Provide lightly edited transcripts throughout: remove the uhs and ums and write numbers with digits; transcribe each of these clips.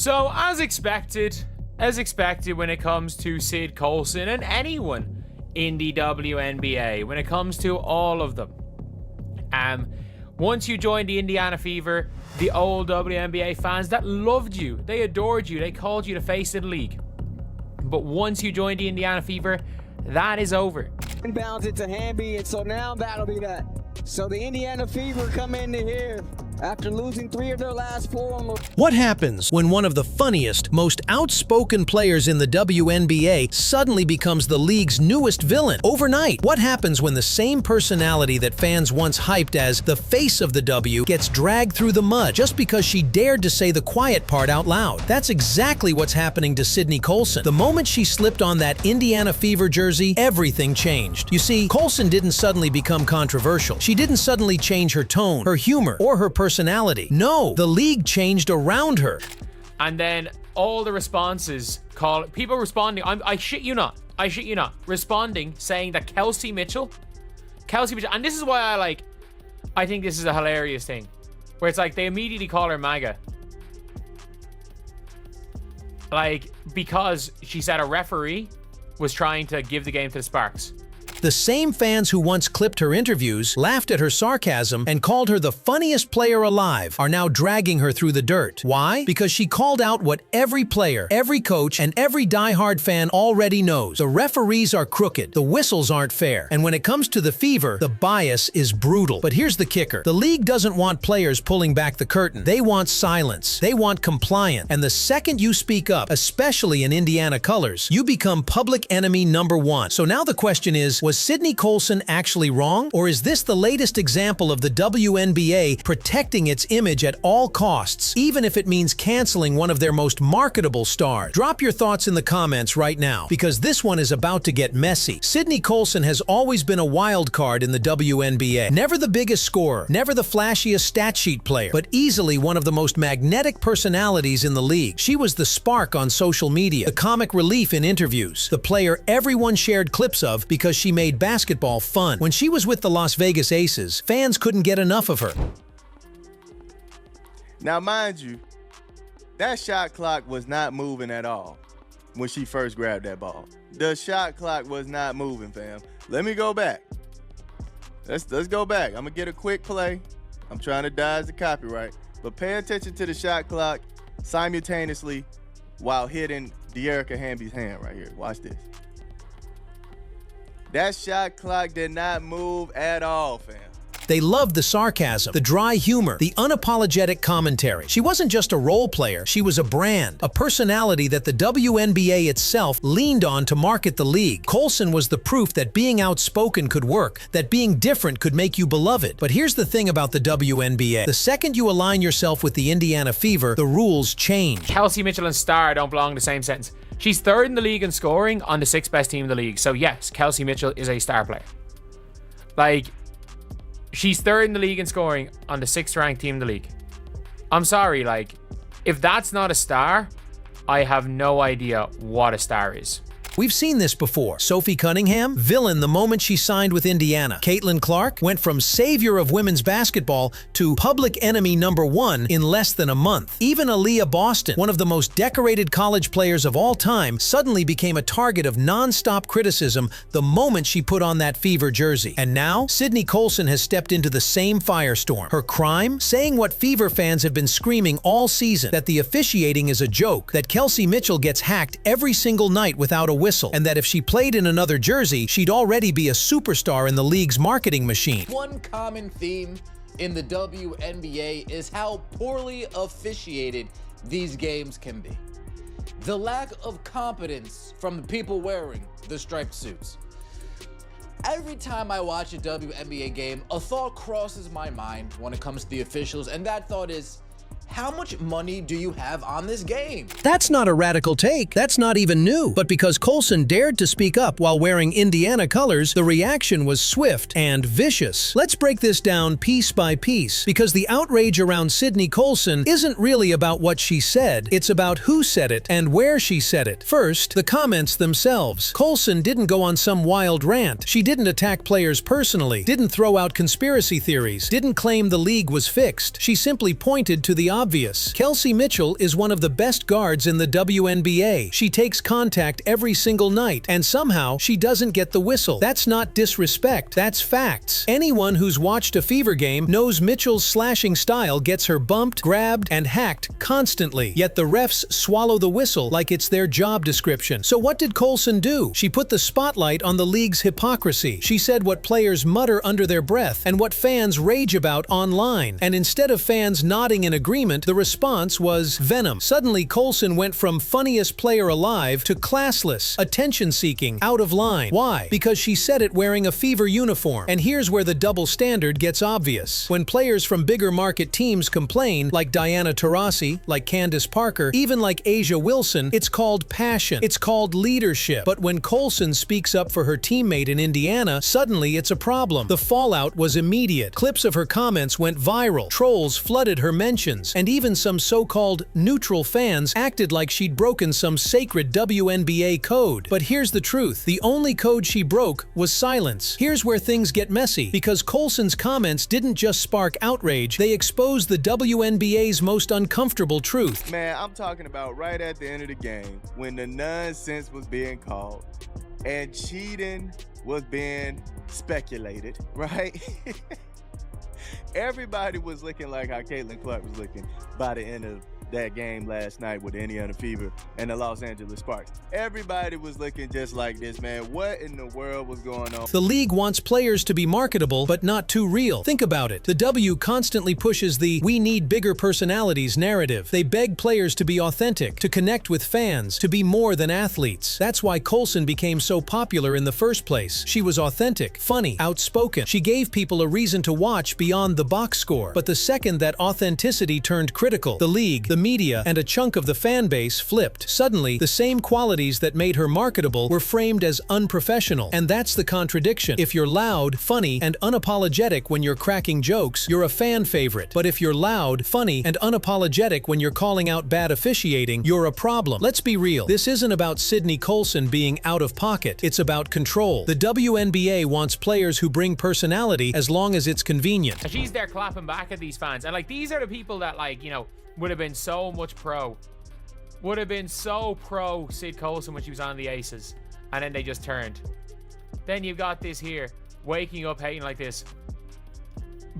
So, as expected when it comes to Sid Coulson and anyone in the WNBA, when it comes to all of them, once you joined the Indiana Fever, the old WNBA fans that loved you, they adored you, they called you the face of the league. But once you joined the Indiana Fever, that is over. Inbounds it to Hamby, and so now that'll be that. So the Indiana Fever come into here after losing 3 of their last 4. What happens when one of the funniest, most outspoken players in the WNBA suddenly becomes the league's newest villain overnight? What happens when the same personality that fans once hyped as the face of the W gets dragged through the mud just because she dared to say the quiet part out loud? That's exactly what's happening to Sydney Colson. The moment she slipped on that Indiana Fever jersey, everything changed. You see, Colson didn't suddenly become controversial. She didn't suddenly change her tone, her humor, or her personality. No, the league changed around her. And then all the responses people responding, I shit you not, responding, saying that Kelsey Mitchell, and this is why I think this is a hilarious thing, where it's like they immediately call her MAGA. Because she said a referee was trying to give the game to the Sparks. The same fans who once clipped her interviews, laughed at her sarcasm, and called her the funniest player alive are now dragging her through the dirt. Why? Because she called out what every player, every coach, and every diehard fan already knows. The referees are crooked, the whistles aren't fair, and when it comes to the Fever, the bias is brutal. But here's the kicker. The league doesn't want players pulling back the curtain. They want silence. They want compliance. And the second you speak up, especially in Indiana colors, you become public enemy number 1. So now the question is, was Sydney Colson actually wrong? Or is this the latest example of the WNBA protecting its image at all costs, even if it means canceling one of their most marketable stars? Drop your thoughts in the comments right now, because this one is about to get messy. Sydney Colson has always been a wild card in the WNBA. Never the biggest scorer, never the flashiest stat sheet player, but easily one of the most magnetic personalities in the league. She was the spark on social media, the comic relief in interviews, the player everyone shared clips of because she made basketball fun. When she was with the Las Vegas Aces, fans couldn't get enough of her. Now, mind you, that shot clock was not moving at all when she first grabbed that ball. The shot clock was not moving, fam. Let me go back. Let's go back. I'm gonna get a quick play. I'm trying to dodge the copyright, but pay attention to the shot clock simultaneously while hitting De'Erica Hamby's hand right here. Watch this. That shot clock did not move at all, fam. They loved the sarcasm, the dry humor, the unapologetic commentary. She wasn't just a role player, she was a brand, a personality that the WNBA itself leaned on to market the league. Coulson was the proof that being outspoken could work, that being different could make you beloved. But here's the thing about the WNBA. The second you align yourself with the Indiana Fever, the rules change. Kelsey Mitchell and star don't belong in the same sentence. She's 3rd in the league in scoring on the 6th best team in the league. So yes, Kelsey Mitchell is a star player. She's 3rd in the league in scoring on the 6th ranked team in the league. I'm sorry, if that's not a star, I have no idea what a star is. We've seen this before. Sophie Cunningham, villain the moment she signed with Indiana. Caitlin Clark went from savior of women's basketball to public enemy number 1 in less than a month. Even Aaliyah Boston, one of the most decorated college players of all time, suddenly became a target of non-stop criticism the moment she put on that Fever jersey. And now, Sydney Colson has stepped into the same firestorm. Her crime? Saying what Fever fans have been screaming all season, that the officiating is a joke, that Kelsey Mitchell gets hacked every single night without a whistle, and that if she played in another jersey, she'd already be a superstar in the league's marketing machine. One common theme in the WNBA is how poorly officiated these games can be. The lack of competence from the people wearing the striped suits. Every time I watch a WNBA game, a thought crosses my mind when it comes to the officials, and that thought is, how much money do you have on this game? That's not a radical take. That's not even new. But because Coulson dared to speak up while wearing Indiana colors, the reaction was swift and vicious. Let's break this down piece by piece, because the outrage around Sydney Coulson isn't really about what she said. It's about who said it and where she said it. First, the comments themselves. Coulson didn't go on some wild rant. She didn't attack players personally, didn't throw out conspiracy theories, didn't claim the league was fixed. She simply pointed to the obvious. Kelsey Mitchell is one of the best guards in the WNBA. She takes contact every single night, and somehow she doesn't get the whistle. That's not disrespect, that's facts. Anyone who's watched a Fever game knows Mitchell's slashing style gets her bumped, grabbed, and hacked constantly. Yet the refs swallow the whistle like it's their job description. So what did Coulson do? She put the spotlight on the league's hypocrisy. She said what players mutter under their breath and what fans rage about online. And instead of fans nodding in agreement, the response was venom. Suddenly, Coulson went from funniest player alive to classless, attention-seeking, out of line. Why? Because she said it wearing a Fever uniform. And here's where the double standard gets obvious. When players from bigger market teams complain, like Diana Taurasi, like Candace Parker, even like Asia Wilson, it's called passion. It's called leadership. But when Coulson speaks up for her teammate in Indiana, suddenly it's a problem. The fallout was immediate. Clips of her comments went viral. Trolls flooded her mentions. And even some so-called neutral fans acted like she'd broken some sacred WNBA code. But here's the truth. The only code she broke was silence. Here's where things get messy. Because Coulson's comments didn't just spark outrage, they exposed the WNBA's most uncomfortable truth. Man, I'm talking about right at the end of the game when the nonsense was being called and cheating was being speculated, right? Everybody was looking like how Caitlin Clark was looking by the end of that game last night with the Indiana Fever and the Los Angeles Sparks. Everybody was looking just like this, man. What in the world was going on? The league wants players to be marketable, but not too real. Think about it. The W constantly pushes the "we need bigger personalities" narrative. They beg players to be authentic, to connect with fans, to be more than athletes. That's why Coulson became so popular in the first place. She was authentic, funny, outspoken. She gave people a reason to watch beyond the box score. But the second that authenticity turned critical, the league, the media, and a chunk of the fan base flipped. Suddenly, the same qualities that made her marketable were framed as unprofessional. And that's the contradiction. If you're loud, funny, and unapologetic when you're cracking jokes, you're a fan favorite. But if you're loud, funny, and unapologetic when you're calling out bad officiating, you're a problem. Let's be real. This isn't about Sydney Coulson being out of pocket. It's about control. The WNBA wants players who bring personality as long as it's convenient. And she's there clapping back at these fans. And like, these are the people that, like, you know, would have been so much pro. Would have been so pro Sid Coulson when she was on the Aces. And then they just turned. Then you've got this here, waking up hating like this.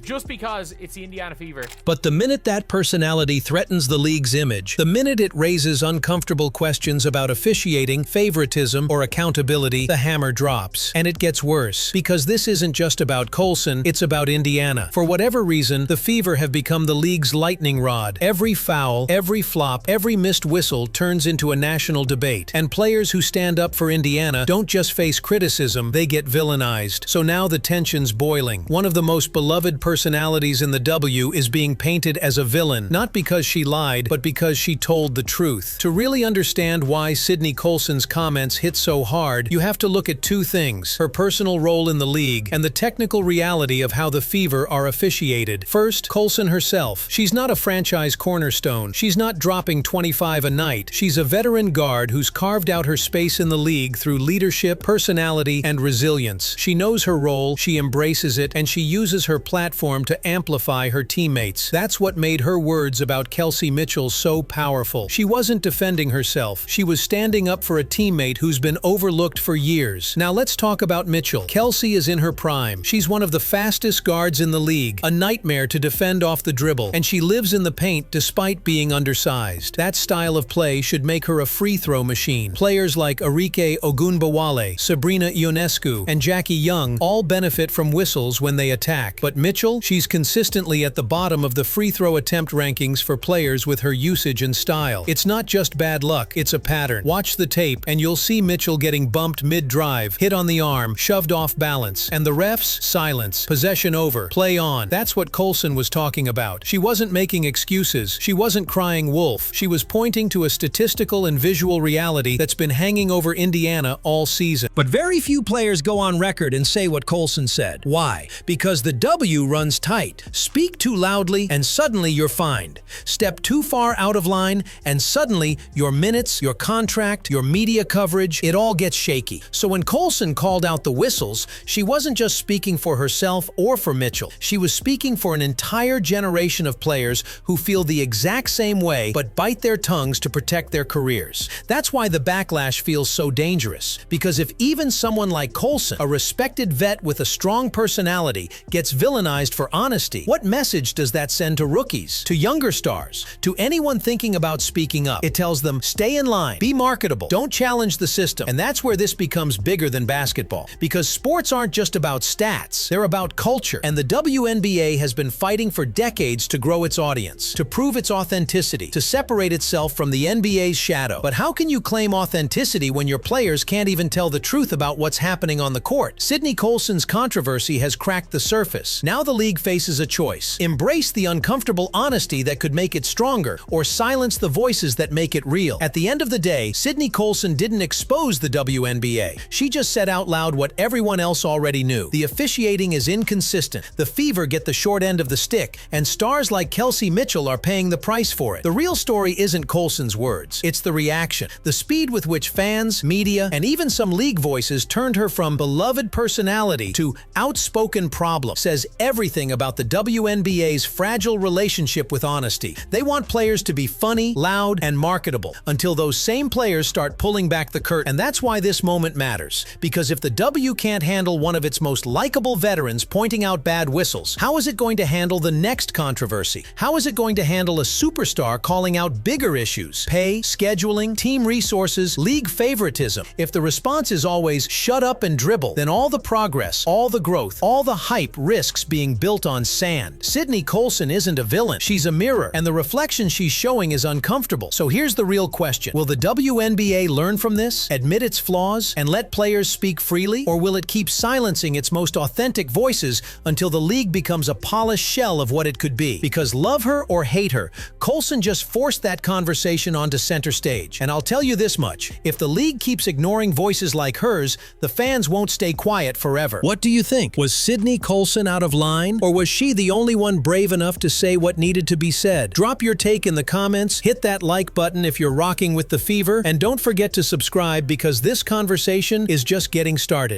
Just because it's the Indiana Fever. But the minute that personality threatens the league's image, the minute it raises uncomfortable questions about officiating, favoritism, or accountability, the hammer drops. And it gets worse. Because this isn't just about Coulson, it's about Indiana. For whatever reason, the Fever have become the league's lightning rod. Every foul, every flop, every missed whistle turns into a national debate. And players who stand up for Indiana don't just face criticism, they get villainized. So now the tension's boiling. One of the most beloved personalities in the W is being painted as a villain, not because she lied, but because she told the truth. To really understand why Sydney Coulson's comments hit so hard, you have to look at two things: her personal role in the league and the technical reality of how the Fever are officiated. First, Coulson herself. She's not a franchise cornerstone. She's not dropping 25 a night. She's a veteran guard who's carved out her space in the league through leadership, personality, and resilience. She knows her role, she embraces it, and she uses her platform to amplify her teammates. That's what made her words about Kelsey Mitchell so powerful. She wasn't defending herself. She was standing up for a teammate who's been overlooked for years. Now let's talk about Mitchell. Kelsey is in her prime. She's one of the fastest guards in the league, a nightmare to defend off the dribble, and she lives in the paint despite being undersized. That style of play should make her a free throw machine. Players like Arike Ogunbowale, Sabrina Ionescu, and Jackie Young all benefit from whistles when they attack. But Mitchell, she's consistently at the bottom of the free throw attempt rankings for players with her usage and style. It's not just bad luck, it's a pattern. Watch the tape and you'll see Mitchell getting bumped mid-drive, hit on the arm, shoved off balance, and the refs, silence, possession over, play on. That's what Coulson was talking about. She wasn't making excuses. She wasn't crying wolf. She was pointing to a statistical and visual reality that's been hanging over Indiana all season. But very few players go on record and say what Coulson said. Why? Because the W runs tight. Speak too loudly, and suddenly you're fined. Step too far out of line, and suddenly your minutes, your contract, your media coverage, it all gets shaky. So when Coulson called out the whistles, she wasn't just speaking for herself or for Mitchell. She was speaking for an entire generation of players who feel the exact same way but bite their tongues to protect their careers. That's why the backlash feels so dangerous. Because if even someone like Coulson, a respected vet with a strong personality, gets villainized for honesty, what message does that send to rookies, to younger stars, to anyone thinking about speaking up? It tells them, stay in line, be marketable, don't challenge the system. And that's where this becomes bigger than basketball. Because sports aren't just about stats, they're about culture. And the WNBA has been fighting for decades to grow its audience, to prove its authenticity, to separate itself from the NBA's shadow. But how can you claim authenticity when your players can't even tell the truth about what's happening on the court? Sydney Coulson's controversy has cracked the surface. Now the league faces a choice. Embrace the uncomfortable honesty that could make it stronger, or silence the voices that make it real. At the end of the day, Sydney Coulson didn't expose the WNBA. She just said out loud what everyone else already knew. The officiating is inconsistent, the Fever get the short end of the stick, and stars like Kelsey Mitchell are paying the price for it. The real story isn't Coulson's words, it's the reaction. The speed with which fans, media, and even some league voices turned her from beloved personality to outspoken problem says everything about the WNBA's fragile relationship with honesty. They want players to be funny, loud, and marketable, until those same players start pulling back the curtain. And that's why this moment matters. Because if the W can't handle one of its most likable veterans pointing out bad whistles, how is it going to handle the next controversy? How is it going to handle a superstar calling out bigger issues? Pay, scheduling, team resources, league favoritism. If the response is always shut up and dribble, then all the progress, all the growth, all the hype risks being built on sand. Sydney Coulson isn't a villain. She's a mirror, and the reflection she's showing is uncomfortable. So here's the real question. Will the WNBA learn from this, admit its flaws, and let players speak freely? Or will it keep silencing its most authentic voices until the league becomes a polished shell of what it could be? Because love her or hate her, Coulson just forced that conversation onto center stage. And I'll tell you this much, if the league keeps ignoring voices like hers, the fans won't stay quiet forever. What do you think? Was Sydney Coulson out of line? Or was she the only one brave enough to say what needed to be said? Drop your take in the comments, hit that like button if you're rocking with the Fever, and don't forget to subscribe because this conversation is just getting started.